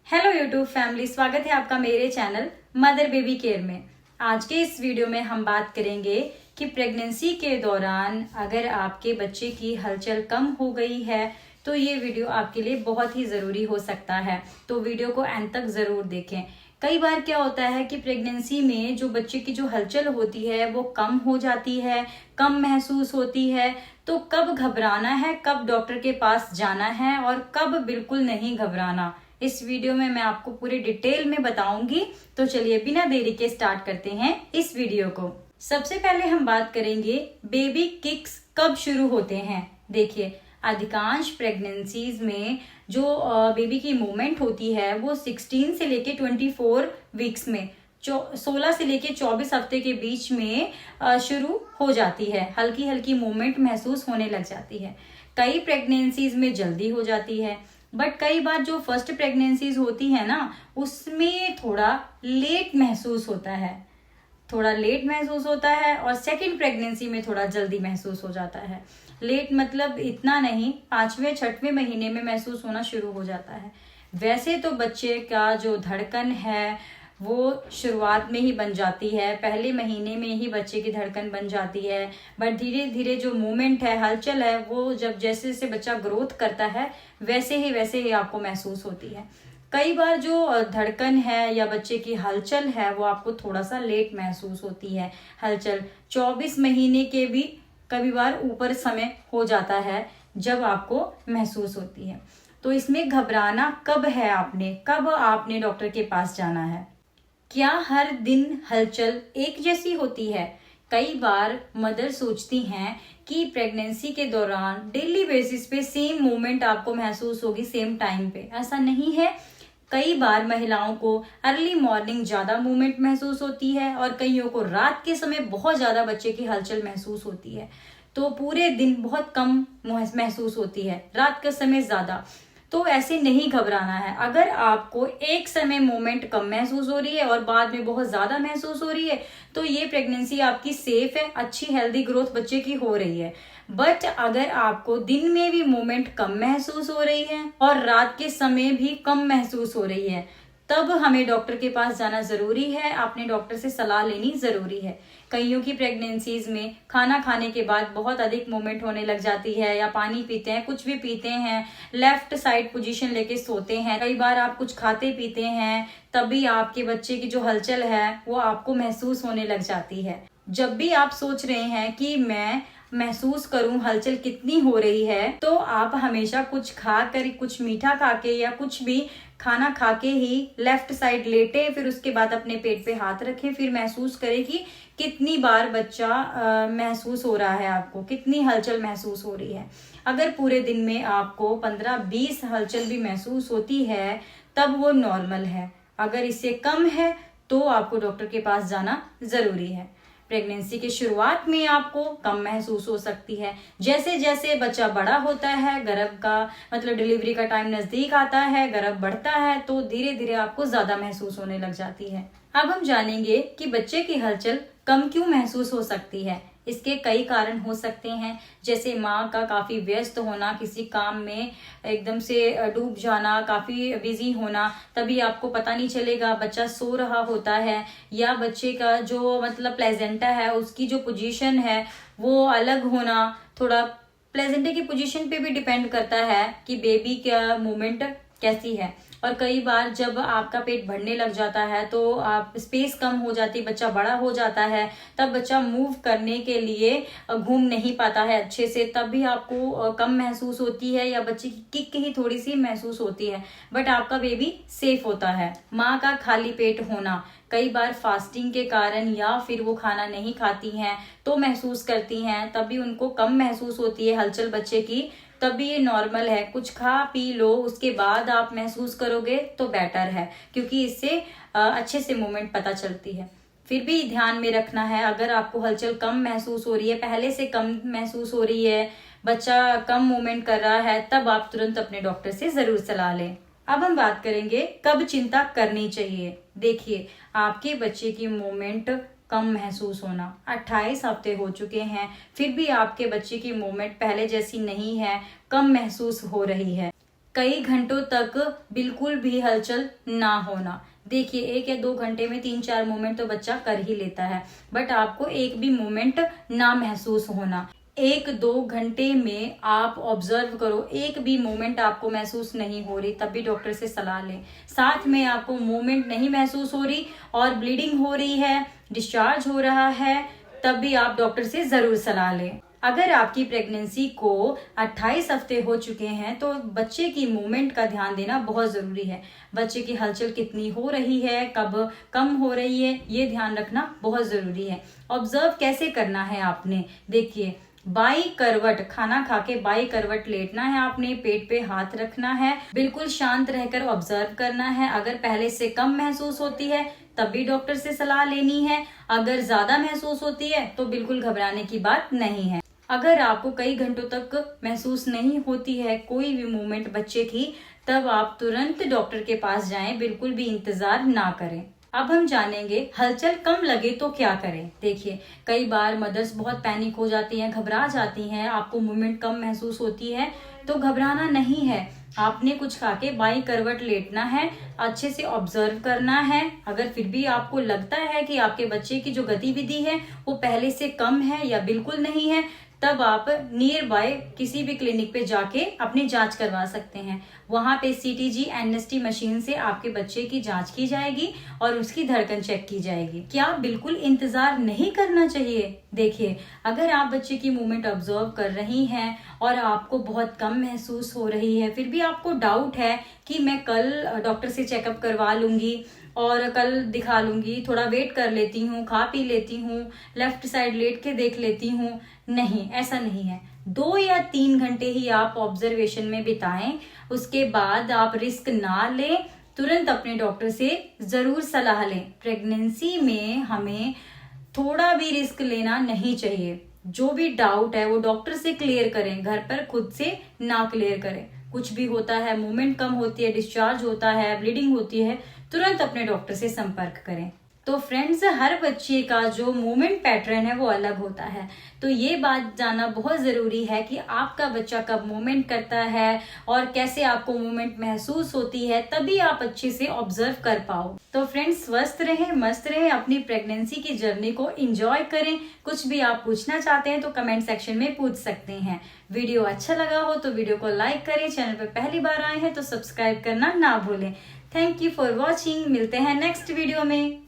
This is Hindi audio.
हेलो यूट्यूब फैमिली, स्वागत है आपका मेरे चैनल मदर बेबी केयर में। आज के इस वीडियो में हम बात करेंगे कि प्रेगनेंसी के दौरान अगर आपके बच्चे की हलचल कम हो गई है तो ये वीडियो आपके लिए बहुत ही ज़रूरी हो सकता है। तो वीडियो को एंड तक ज़रूर देखें। कई बार क्या होता है कि प्रेगनेंसी में जो बच्चे की जो हलचल होती है वो कम हो जाती है, कम महसूस होती है। तो कब घबराना है, कब डॉक्टर के पास जाना है और कब बिल्कुल नहीं घबराना, इस वीडियो में मैं आपको पूरी डिटेल में बताऊंगी। तो चलिए बिना देरी के स्टार्ट करते हैं इस वीडियो को। सबसे पहले हम बात करेंगे बेबी किक्स कब शुरू होते हैं। देखिए, अधिकांश प्रेगनेंसीज में जो बेबी की मूवमेंट होती है वो 16 से लेके 24 वीक्स में 16 से लेके 24 हफ्ते के बीच में शुरू हो जाती है। हल्की हल्की मूवमेंट महसूस होने लग जाती है। कई प्रेगनेंसीज में जल्दी हो जाती है, बट कई बार जो फर्स्ट प्रेगनेंसीज होती है ना उसमें थोड़ा लेट महसूस होता है, और सेकंड प्रेगनेंसी में थोड़ा जल्दी महसूस हो जाता है। लेट मतलब इतना नहीं, 5वें 6वें महीने में महसूस होना शुरू हो जाता है। वैसे तो बच्चे का जो धड़कन है वो शुरुआत में ही बन जाती है, पहले महीने में ही बच्चे की धड़कन बन जाती है। बट धीरे धीरे जो मूवमेंट है, हलचल है, वो जब जैसे जैसे बच्चा ग्रोथ करता है वैसे ही आपको महसूस होती है। कई बार जो धड़कन है या बच्चे की हलचल है वो आपको थोड़ा सा लेट महसूस होती है। हलचल 24 महीने के भी कभी बार ऊपर समय हो जाता है जब आपको महसूस होती है। तो इसमें घबराना कब है, कब आपने डॉक्टर के पास जाना है। क्या हर दिन हलचल एक जैसी होती है? कई बार मदर सोचती हैं कि प्रेगनेंसी के दौरान डेली बेसिस पे सेम मूवमेंट आपको महसूस होगी सेम टाइम पे। ऐसा नहीं है। कई बार महिलाओं को अर्ली मॉर्निंग ज्यादा मूवमेंट महसूस होती है और कईयों को रात के समय बहुत ज्यादा बच्चे की हलचल महसूस होती है। तो पूरे दिन बहुत कम महसूस होती है, रात के समय ज्यादा। तो ऐसे नहीं घबराना है। अगर आपको एक समय मोमेंट कम महसूस हो रही है और बाद में बहुत ज्यादा महसूस हो रही है तो ये प्रेगनेंसी आपकी सेफ है, अच्छी हेल्दी ग्रोथ बच्चे की हो रही है। बट अगर आपको दिन में भी मोमेंट कम महसूस हो रही है और रात के समय भी कम महसूस हो रही है तब हमें डॉक्टर के पास जाना जरूरी है, अपने डॉक्टर से सलाह लेनी जरूरी है। कईयों की प्रेगनेंसीज में खाना खाने के बाद बहुत अधिक मूवमेंट होने लग जाती है, या पानी पीते हैं, कुछ भी पीते हैं, लेफ्ट साइड पोजीशन लेके सोते हैं। कई बार आप कुछ खाते पीते हैं तभी आपके बच्चे की जो हलचल है वो आपको महसूस होने लग जाती है। जब भी आप सोच रहे हैं कि मैं महसूस करूं हलचल कितनी हो रही है, तो आप हमेशा कुछ खा कर, कुछ मीठा खा के या कुछ भी खाना खा के ही लेफ्ट साइड लेटे, फिर उसके बाद अपने पेट पे हाथ रखें, फिर महसूस करें कि कितनी बार बच्चा महसूस हो रहा है, आपको कितनी हलचल महसूस हो रही है। अगर पूरे दिन में आपको 15-20 हलचल भी महसूस होती है तब वो नॉर्मल है। अगर इससे कम है तो आपको डॉक्टर के पास जाना जरूरी है। प्रेगनेंसी की शुरुआत में आपको कम महसूस हो सकती है। जैसे जैसे बच्चा बड़ा होता है, गर्भ का मतलब डिलीवरी का टाइम नजदीक आता है, गर्भ बढ़ता है, तो धीरे धीरे आपको ज्यादा महसूस होने लग जाती है। अब हम जानेंगे कि बच्चे की हलचल कम क्यों महसूस हो सकती है। इसके कई कारण हो सकते हैं, जैसे माँ का काफी व्यस्त होना, किसी काम में एकदम से डूब जाना, काफी बिजी होना, तभी आपको पता नहीं चलेगा, बच्चा सो रहा होता है, या बच्चे का जो मतलब प्लेजेंटा है उसकी जो पोजीशन है वो अलग होना। थोड़ा प्लेजेंटे की पोजीशन पे भी डिपेंड करता है कि बेबी का मूवमेंट कैसी है। और कई बार जब आपका पेट बढ़ने लग जाता है तो आप स्पेस कम हो जाती, बच्चा बड़ा हो जाता है, तब बच्चा मूव करने के लिए घूम नहीं पाता है अच्छे से, तब भी आपको कम महसूस होती है, या बच्चे की किक ही थोड़ी सी महसूस होती है, बट आपका बेबी सेफ होता है। माँ का खाली पेट होना, कई बार फास्टिंग के कारण या फिर वो खाना नहीं खाती हैं तो महसूस करती हैं, तभी उनको कम महसूस होती है हलचल बच्चे की, तभी ये नॉर्मल है। कुछ खा पी लो उसके बाद आप महसूस करोगे तो बेटर है, क्योंकि इससे अच्छे से मूवमेंट पता चलती है। फिर भी ध्यान में रखना है, अगर आपको हलचल कम महसूस हो रही है, पहले से कम महसूस हो रही है, बच्चा कम मूवमेंट कर रहा है, तब आप तुरंत अपने डॉक्टर से जरूर सलाह लें। अब हम बात करेंगे कब चिंता करनी चाहिए। देखिए, आपके बच्चे की मूवमेंट कम महसूस होना, 28 हफ्ते हो चुके हैं फिर भी आपके बच्चे की मूवमेंट पहले जैसी नहीं है, कम महसूस हो रही है, कई घंटों तक बिल्कुल भी हलचल ना होना। देखिए 1 या 2 घंटे में 3-4 मूवमेंट तो बच्चा कर ही लेता है, बट आपको एक भी मूवमेंट ना महसूस होना। 1-2 घंटे में आप ऑब्जर्व करो, एक भी मूवमेंट आपको महसूस नहीं हो रही, तब भी डॉक्टर से सलाह लें। साथ में आपको मूवमेंट नहीं महसूस हो रही और ब्लीडिंग हो रही है, डिस्चार्ज हो रहा है, तब भी आप डॉक्टर से जरूर सलाह लें। अगर आपकी प्रेगनेंसी को 28 हफ्ते हो चुके हैं तो बच्चे की मूवमेंट का ध्यान देना बहुत जरूरी है। बच्चे की हलचल कितनी हो रही है, कब कम हो रही है, ये ध्यान रखना बहुत जरूरी है। ऑब्जर्व कैसे करना है आपने, देखिए बाई करवट, खाना खा के बाई करवट लेटना है आपने, पेट पे हाथ रखना है, बिल्कुल शांत रहकर ऑब्जर्व करना है। अगर पहले से कम महसूस होती है तब भी डॉक्टर से सलाह लेनी है, अगर ज्यादा महसूस होती है तो बिल्कुल घबराने की बात नहीं है। अगर आपको कई घंटों तक महसूस नहीं होती है कोई भी मूवमेंट बच्चे की, तब आप तुरंत डॉक्टर के पास जाएं, बिल्कुल भी इंतजार ना करें। अब हम जानेंगे हलचल कम लगे तो क्या करें। देखिए कई बार मदर्स बहुत पैनिक हो जाती हैं, घबरा जाती हैं, आपको मूवमेंट कम महसूस होती है तो घबराना नहीं है। आपने कुछ खा के बाई करवट लेटना है, अच्छे से ऑब्जर्व करना है। अगर फिर भी आपको लगता है कि आपके बच्चे की जो गतिविधि है वो पहले से कम है या बिल्कुल नहीं है, तब आप नियर बाय किसी भी क्लिनिक पे जाके अपनी जांच करवा सकते हैं। वहां पे CTG NST मशीन से आपके बच्चे की जांच की जाएगी और उसकी धड़कन चेक की जाएगी। क्या बिल्कुल इंतजार नहीं करना चाहिए? देखिए अगर आप बच्चे की मूवमेंट ऑब्जर्व कर रही हैं और आपको बहुत कम महसूस हो रही है, फिर भी आपको डाउट है कि मैं कल डॉक्टर से चेकअप करवा लूंगी और कल दिखा लूंगी, थोड़ा वेट कर लेती हूँ, खा पी लेती हूँ, लेफ्ट साइड लेट के देख लेती हूँ, नहीं, ऐसा नहीं है। 2 या 3 घंटे ही आप ऑब्जर्वेशन में बिताएं, उसके बाद आप रिस्क ना लें, तुरंत अपने डॉक्टर से जरूर सलाह लें। प्रेगनेंसी में हमें थोड़ा भी रिस्क लेना नहीं चाहिए। जो भी डाउट है वो डॉक्टर से क्लियर करें, घर पर खुद से ना क्लियर करें। कुछ भी होता है, मूवमेंट कम होती है, डिस्चार्ज होता है, ब्लीडिंग होती है, तुरंत अपने डॉक्टर से संपर्क करें। तो फ्रेंड्स, हर बच्चे का जो मूवमेंट पैटर्न है वो अलग होता है, तो ये बात जानना बहुत जरूरी है कि आपका बच्चा कब मूवमेंट करता है और कैसे आपको मूवमेंट महसूस होती है, तभी आप अच्छे से ऑब्जर्व कर पाओ। तो फ्रेंड्स, स्वस्थ रहें, मस्त रहें, अपनी प्रेगनेंसी की जर्नी को एंजॉय करें। कुछ भी आप पूछना चाहते हैं तो कमेंट सेक्शन में पूछ सकते हैं। वीडियो अच्छा लगा हो तो वीडियो को लाइक करें, चैनल पर पहली बार आए हैं तो सब्सक्राइब करना ना भूलें। Thank you for watching. मिलते हैं नेक्स्ट वीडियो में।